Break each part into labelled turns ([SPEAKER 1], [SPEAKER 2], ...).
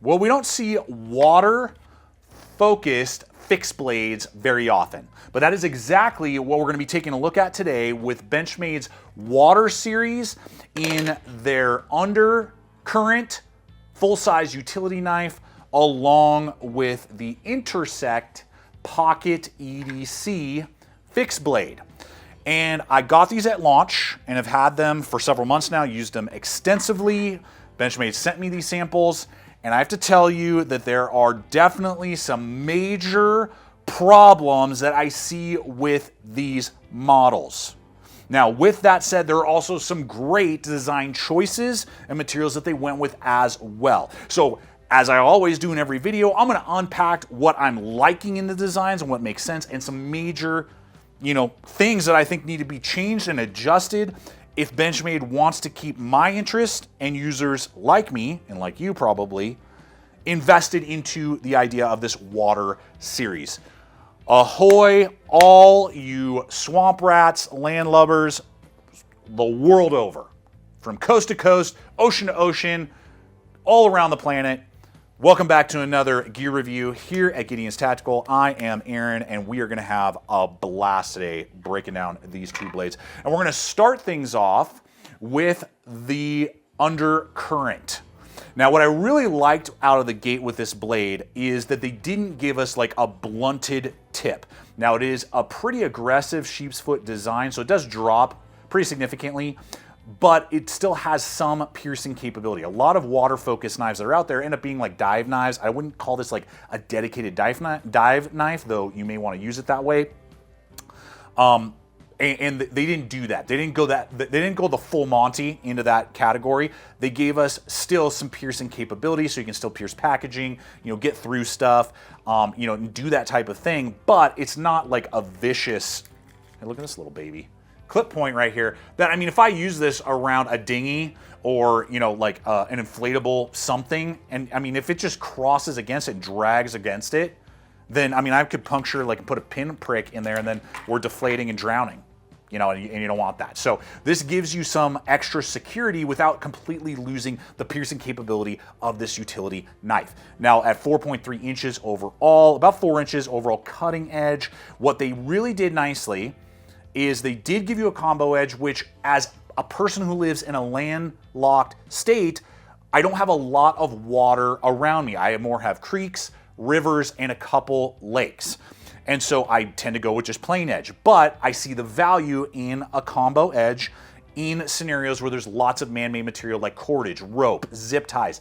[SPEAKER 1] Well, we don't see water-focused fixed blades very often, but that is exactly what we're going to be taking a look at today with Benchmade's Water Series in their Undercurrent full-size utility knife, along with the Intersect Pocket EDC fixed blade. And I got these at launch and have had them for several months now, used them extensively. Benchmade sent me these samples, and I have to tell you that there are definitely some major problems that I see with these models. Now, with that said, there are also some great design choices and materials that they went with as well. So, as I always do in every video, I'm going to unpack what I'm liking in the designs and what makes sense, and some major, things that I think need to be changed and adjusted if Benchmade wants to keep my interest and users like me, and like you probably, invested into the idea of this Water Series. Ahoy, all you swamp rats, landlubbers, the world over. From coast to coast, ocean to ocean, all around the planet. Welcome back to another gear review here at Gideonstactical. I am Aaron, and we are going to have a blast today breaking down these two blades. And we're going to start things off with the Undercurrent. Now, what I really liked out of the gate with this blade is that they didn't give us like a blunted tip. Now, it is a pretty aggressive sheep's foot design, so it does drop pretty significantly, but it still has some piercing capability. A lot of water-focused knives that are out there end up being like dive knives. I wouldn't call this like a dedicated dive knife, though you may want to use it that way. And they didn't do that. They didn't go the full Monty into that category. They gave us still some piercing capability, so you can still pierce packaging, get through stuff, and do that type of thing. But it's not like a vicious. Hey, look at this little baby. Clip point right here. That, I mean, if I use this around a dinghy or like an inflatable something, and I mean, if it just crosses against it, drags against it, then I mean, I could puncture, like, put a pin prick in there, and then we're deflating and drowning. And you don't want that. So this gives you some extra security without completely losing the piercing capability of this utility knife. Now, at 4.3 inches overall, about 4 inches overall cutting edge, what they really did nicely is they did give you a combo edge, which, as a person who lives in a landlocked state, I don't have a lot of water around me. I more have creeks, rivers, and a couple lakes. And so I tend to go with just plain edge, but I see the value in a combo edge in scenarios where there's lots of man-made material like cordage, rope, zip ties,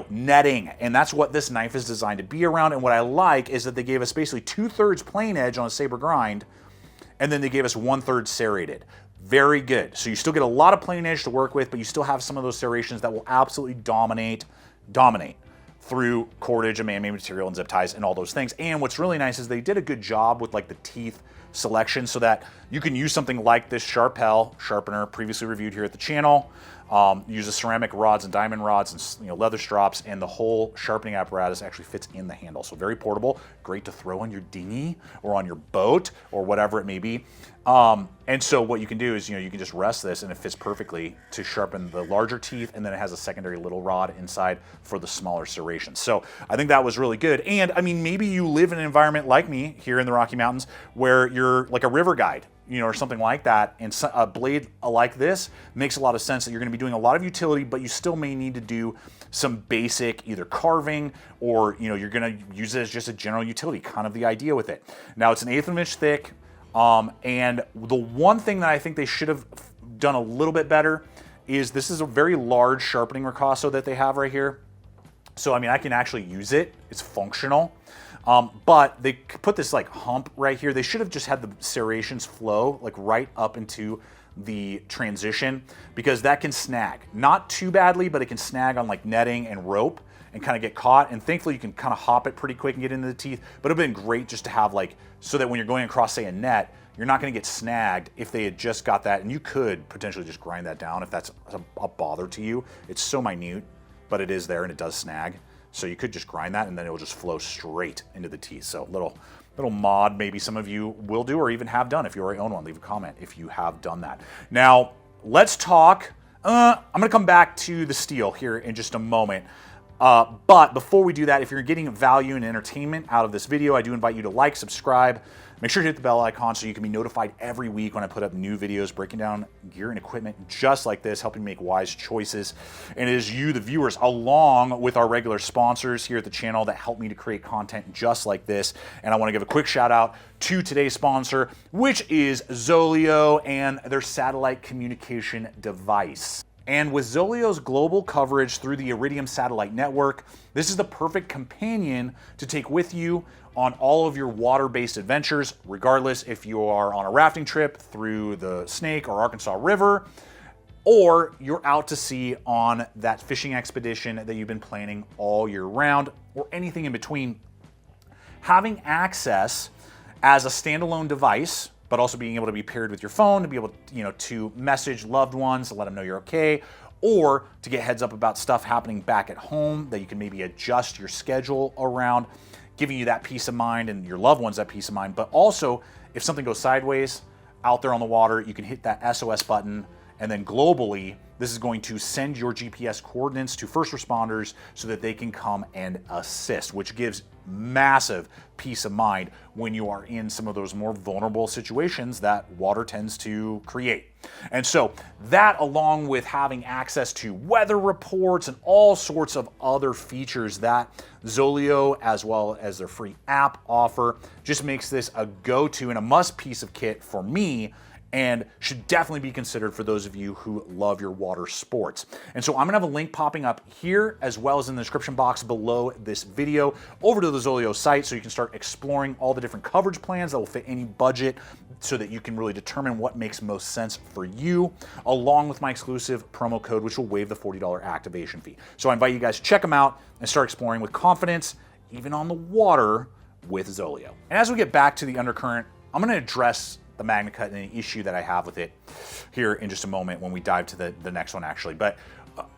[SPEAKER 1] netting, and that's what this knife is designed to be around. And what I like is that they gave us basically 2/3 plain edge on a saber grind, and then they gave us 1/3 serrated. Very good. So you still get a lot of plain edge to work with, but you still have some of those serrations that will absolutely dominate through cordage and man-made material and zip ties and all those things. And what's really nice is they did a good job with like the teeth selection so that you can use something like this SHARPAL sharpener, previously reviewed here at the channel. Uses ceramic rods and diamond rods and leather strops, and the whole sharpening apparatus actually fits in the handle. So very portable, great to throw on your dinghy or on your boat or whatever it may be. And so what you can do is, you can just rest this and it fits perfectly to sharpen the larger teeth, and then it has a secondary little rod inside for the smaller serrations. So I think that was really good. And I mean, maybe you live in an environment like me here in the Rocky Mountains where you're like a river guide, or something like that, and a blade like this makes a lot of sense that you're going to be doing a lot of utility, but you still may need to do some basic either carving or, you're going to use it as just a general utility, kind of the idea with it. Now, it's an 1/8 of an inch thick, and the one thing that I think they should have done a little bit better is this is a very large sharpening ricasso that they have right here. So, I mean, I can actually use it. It's functional. But they put this like hump right here. They should have just had the serrations flow like right up into the transition, because that can snag. Not too badly, but it can snag on like netting and rope and kind of get caught. And thankfully you can kind of hop it pretty quick and get into the teeth. But it would have been great just to have like, so that when you're going across, say, a net, you're not going to get snagged if they had just got that. And you could potentially just grind that down if that's a bother to you. It's so minute, but it is there and it does snag. So you could just grind that and then it will just flow straight into the teeth. So little mod maybe some of you will do or even have done. If you already own one, leave a comment if you have done that. Now, let's talk. I'm going to come back to the steel here in just a moment. But before we do that, if you're getting value and entertainment out of this video, I do invite you to like, subscribe, make sure to hit the bell icon so you can be notified every week when I put up new videos breaking down gear and equipment just like this, helping make wise choices. And it is you, the viewers, along with our regular sponsors here at the channel that help me to create content just like this. And I want to give a quick shout out to today's sponsor, which is Zoleo and their satellite communication device. And with Zoleo's global coverage through the Iridium satellite network, this is the perfect companion to take with you on all of your water-based adventures, regardless if you are on a rafting trip through the Snake or Arkansas River, or you're out to sea on that fishing expedition that you've been planning all year round, or anything in between. Having access as a standalone device, but also being able to be paired with your phone to be able to, to message loved ones, to let them know you're okay, or to get heads up about stuff happening back at home that you can maybe adjust your schedule around, giving you that peace of mind and your loved ones that peace of mind. But also, if something goes sideways out there on the water, you can hit that SOS button, and then globally, this is going to send your GPS coordinates to first responders so that they can come and assist, which gives massive peace of mind when you are in some of those more vulnerable situations that water tends to create. And so that, along with having access to weather reports and all sorts of other features that Zoleo, as well as their free app, offer, just makes this a go-to and a must piece of kit for me, and should definitely be considered for those of you who love your water sports. And so I'm gonna have a link popping up here, as well as in the description box below this video, over to the Zoleo site so you can start exploring all the different coverage plans that will fit any budget so that you can really determine what makes most sense for you, along with my exclusive promo code, which will waive the $40 activation fee. So I invite you guys to check them out and start exploring with confidence, even on the water, with Zoleo. And as we get back to the Undercurrent, I'm gonna address the MagnaCut and the issue that I have with it here in just a moment when we dive to the next one, actually. But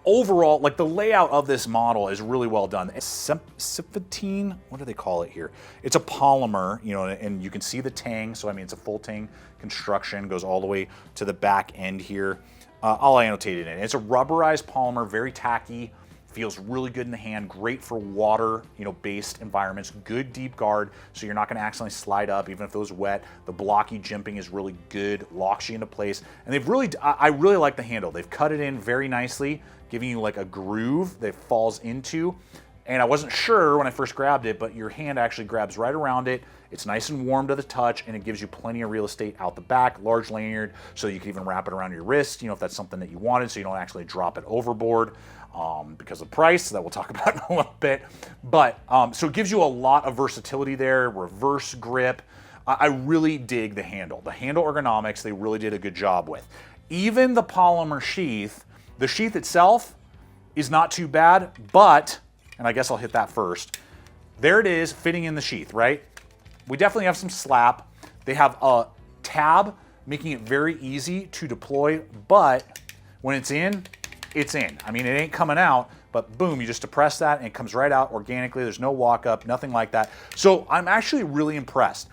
[SPEAKER 1] overall, like, the layout of this model is really well done. It's Syphotine, what do they call it here? It's a polymer, and you can see the tang. So I mean, it's a full tang construction, goes all the way to the back end here. I'll annotate it in. It's a rubberized polymer, very tacky. Feels really good in the hand, great for water, based environments, good deep guard, so you're not gonna accidentally slide up, even if it was wet. The blocky jimping is really good, locks you into place. And I really like the handle. They've cut it in very nicely, giving you like a groove that falls into. And I wasn't sure when I first grabbed it, but your hand actually grabs right around it. It's nice and warm to the touch, and it gives you plenty of real estate out the back, large lanyard, so you can even wrap it around your wrist, if that's something that you wanted, so you don't actually drop it overboard. Because of price that we'll talk about in a little bit. But so it gives you a lot of versatility there, reverse grip. I really dig the handle. The handle ergonomics, they really did a good job with. Even the polymer sheath, the sheath itself is not too bad, but, and I guess I'll hit that first. There it is, fitting in the sheath, right? We definitely have some slap. They have a tab, making it very easy to deploy, but when it's in, it's in. I mean, it ain't coming out, but boom, you just depress that and it comes right out organically. There's no walk up, nothing like that. So I'm actually really impressed.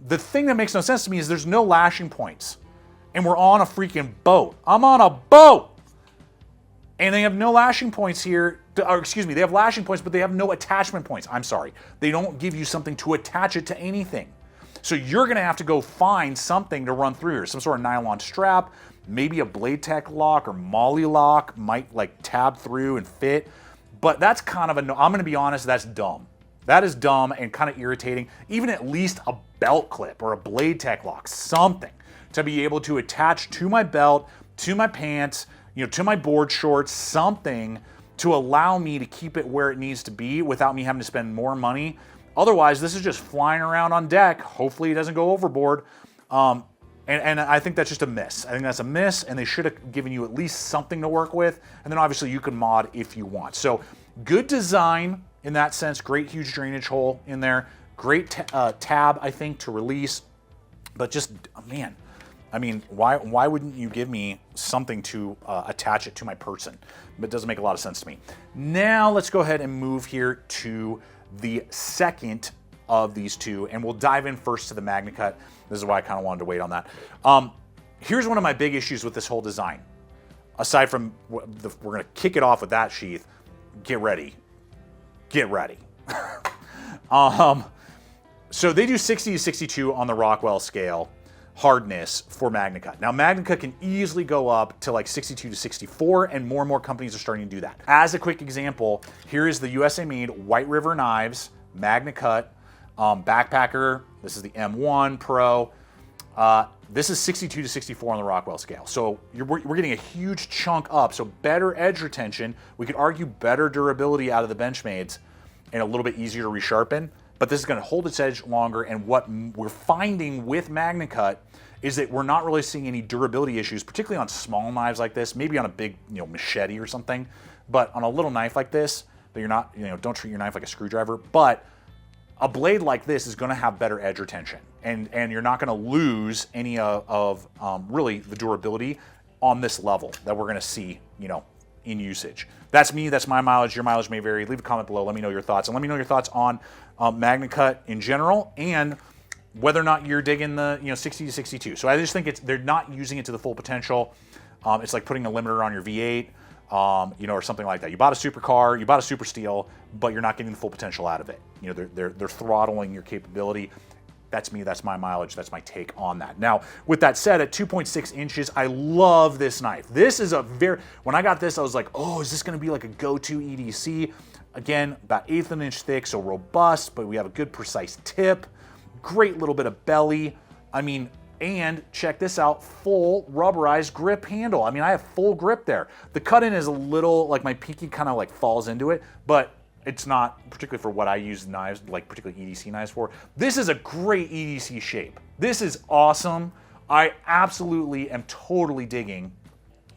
[SPEAKER 1] The thing that makes no sense to me is there's no lashing points, and we're on a freaking boat. I'm on a boat, and they have no lashing points here, or excuse me, they have lashing points, but they have no attachment points. I'm sorry. They don't give you something to attach it to anything. So you're gonna have to go find something to run through here, some sort of nylon strap, maybe a Blade Tech lock or Molly lock might like tab through and fit, but that's kind of I'm gonna be honest, that's dumb. That is dumb and kind of irritating. Even at least a belt clip or a Blade Tech lock, something to be able to attach to my belt, to my pants, to my board shorts, something to allow me to keep it where it needs to be without me having to spend more money. Otherwise, this is just flying around on deck. Hopefully it doesn't go overboard. And I think that's just a miss. I think that's a miss, and they should have given you at least something to work with. And then obviously you can mod if you want. So good design in that sense, great huge drainage hole in there. Great tab, I think, to release. But just, man, I mean, why wouldn't you give me something to attach it to my person? It doesn't make a lot of sense to me. Now let's go ahead and move here to the second of these two, and we'll dive in first to the MagnaCut. This is why I kind of wanted to wait on that. Here's one of my big issues with this whole design. Aside from, we're gonna kick it off with that sheath, get ready. get ready. So they do 60 to 62 on the Rockwell scale hardness for MagnaCut. Now MagnaCut can easily go up to like 62 to 64, and more companies are starting to do that. As a quick example, here is the USA made White River knives, MagnaCut, backpacker. This is the M1 Pro. This is 62 to 64 on the Rockwell scale. So we're getting a huge chunk up. So better edge retention. We could argue better durability out of the Benchmades and a little bit easier to resharpen. But this is going to hold its edge longer. And what we're finding with MagnaCut is that we're not really seeing any durability issues, particularly on small knives like this, maybe on a big, machete or something. But on a little knife like this, that you're not, don't treat your knife like a screwdriver. But a blade like this is going to have better edge retention, and you're not going to lose any of really the durability on this level that we're going to see, in usage. That's me. That's my mileage. Your mileage may vary. Leave a comment below. Let me know your thoughts, and let me know your thoughts on MagnaCut in general, and whether or not you're digging the 60 to 62. So I just think they're not using it to the full potential. It's like putting a limiter on your V8. Or something like that. You bought a supercar, you bought a super steel, but you're not getting the full potential out of it. They're throttling your capability. That's me, that's my mileage, that's my take on that. Now, with that said, at 2.6 inches, I love this knife. This is when I got this, I was like, oh, is this gonna be like a go-to EDC? Again, about 1/8 of an inch thick, so robust, but we have a good precise tip, great little bit of belly. And check this out, full rubberized grip handle. I have full grip there. The cut-in is a little, like my pinky kind of like falls into it, but it's not particularly for what I use knives, like particularly EDC knives for. This is a great EDC shape. This is awesome. I absolutely am totally digging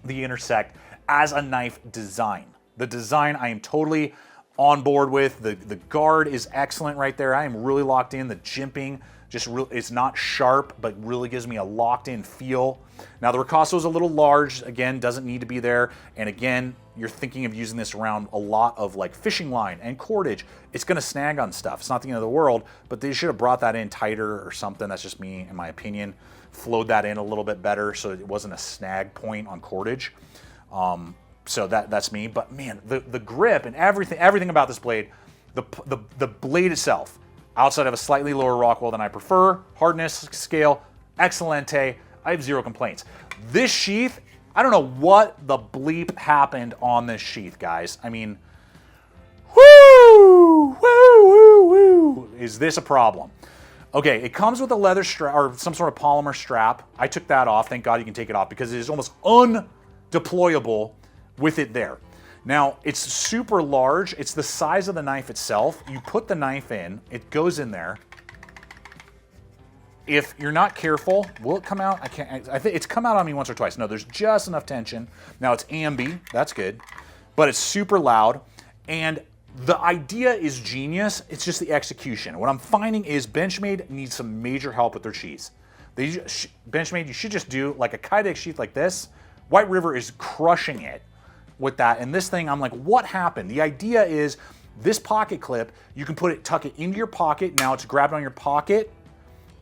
[SPEAKER 1] the Intersect as a knife design. The design I am totally on board with. The guard is excellent right there. I am really locked in. The jimping, it's not sharp, but really gives me a locked-in feel. Now the ricasso is a little large, again, doesn't need to be there. And again, you're thinking of using this around a lot of like fishing line and cordage. It's gonna snag on stuff. It's not the end of the world, but they should have brought that in tighter or something. That's just me, in my opinion. Flowed that in a little bit better so it wasn't a snag point on cordage. So that's me. But man, the grip and everything about this blade, the blade itself, outside of a slightly lower Rockwell than I prefer, hardness scale, excelente, I have zero complaints. This sheath, I don't know what the bleep happened on this sheath, guys. Woo! Is this a problem? Okay, it comes with a leather strap or some sort of polymer strap. I took that off. Thank God you can take it off because it is almost undeployable with it there. Now, it's super large. It's the size of the knife itself. You put the knife in, it goes in there. If you're not careful, will it come out? I think it's come out on me once or twice. No, there's just enough tension. Now it's ambi, that's good, but it's super loud. And the idea is genius. It's just the execution. What I'm finding is Benchmade needs some major help with their sheaths. Benchmade, you should just do like a Kydex sheath like this. White River is crushing it with that, and this thing, I'm like, what happened? The idea is this pocket clip, you can tuck it into your pocket. Now it's grabbed on your pocket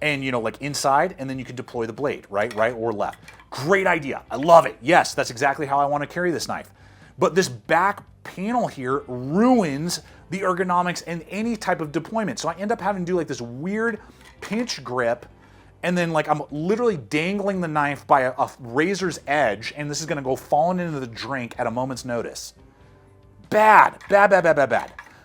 [SPEAKER 1] and like inside, and then you can deploy the blade, right or left. Great idea, I love it. Yes, that's exactly how I want to carry this knife. But this back panel here ruins the ergonomics and any type of deployment. So I end up having to do like this weird pinch grip, and then like I'm literally dangling the knife by a razor's edge, and this is gonna go falling into the drink at a moment's notice. Bad.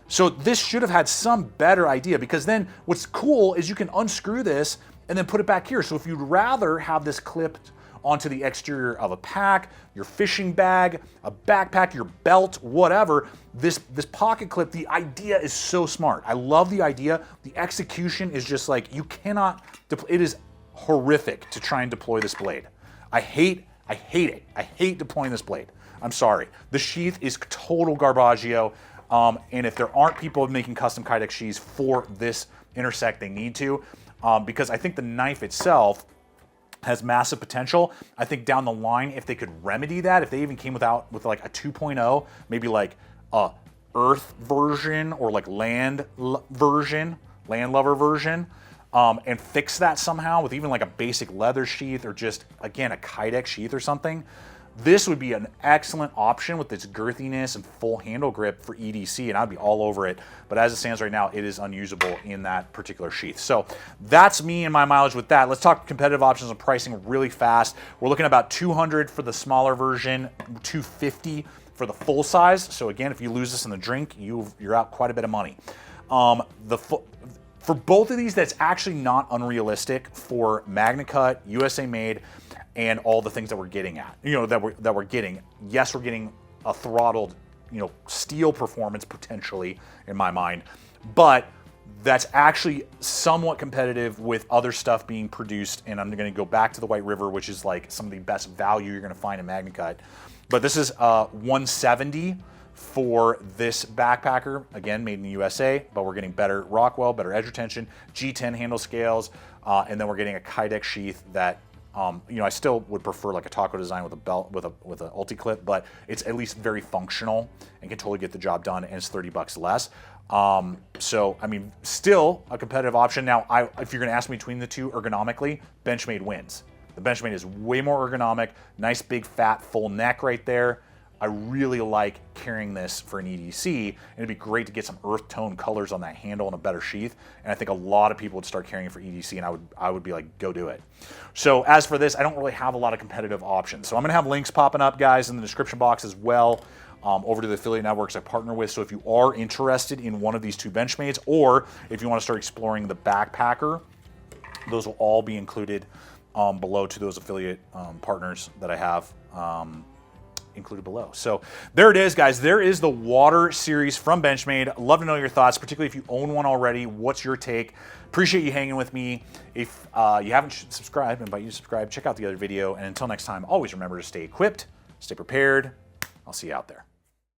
[SPEAKER 1] So this should have had some better idea, because then what's cool is you can unscrew this and then put it back here. So if you'd rather have this clipped onto the exterior of a pack, your fishing bag, a backpack, your belt, whatever, this pocket clip, the idea is so smart. I love the idea. The execution is just like, you cannot, it is horrific to try and deploy this blade. I hate it. I hate deploying this blade. I'm sorry. The sheath is total garbaggio. And if there aren't people making custom Kydex sheaths for this Intersect, they need to, because I think the knife itself has massive potential. I think down the line, if they could remedy that, if they even came with like a 2.0, maybe like a Earth version or like land lover version, and fix that somehow with even like a basic leather sheath or just, again, a Kydex sheath or something, This would be an excellent option with its girthiness and full handle grip for EDC, and I'd be all over it. But as it stands right now, it is unusable in that particular sheath. So that's me and my mileage with that. Let's talk competitive options and pricing really fast. We're looking at about $200 for the smaller version, $250 for the full size. So again, if you lose this in the drink, you're out quite a bit of money. For both of these, that's actually not unrealistic for Magna Cut, USA made, and all the things that we're getting at, that we're getting. Yes, we're getting a throttled, steel performance potentially in my mind, but that's actually somewhat competitive with other stuff being produced. And I'm going to go back to the White River, which is like some of the best value you're going to find in Magna Cut. But this is $170 for this backpacker, again, made in the USA, but we're getting better Rockwell, better edge retention, G10 handle scales, and then we're getting a Kydex sheath that, I still would prefer like a taco design with a belt, with an ulti-clip, but it's at least very functional and can totally get the job done, and it's $30 less. So, I mean, still a competitive option. Now, if you're gonna ask me between the two ergonomically, Benchmade wins. The Benchmade is way more ergonomic, nice big fat full neck right there. I really like carrying this for an EDC, and it'd be great to get some earth tone colors on that handle and a better sheath. And I think a lot of people would start carrying it for EDC, and I would be like, go do it. So as for this, I don't really have a lot of competitive options. So I'm gonna have links popping up, guys, in the description box as well, over to the affiliate networks I partner with. So if you are interested in one of these two Benchmades, or if you want to start exploring the backpacker, those will all be included below to those affiliate partners that I have included below. So there it is, guys. There is the water series from Benchmade. Love to know your thoughts, particularly if you own one already. What's your take? Appreciate you hanging with me. If you haven't subscribed, I invite you to subscribe. Check out the other video. And until next time, always remember to stay equipped, stay prepared. I'll see you out there.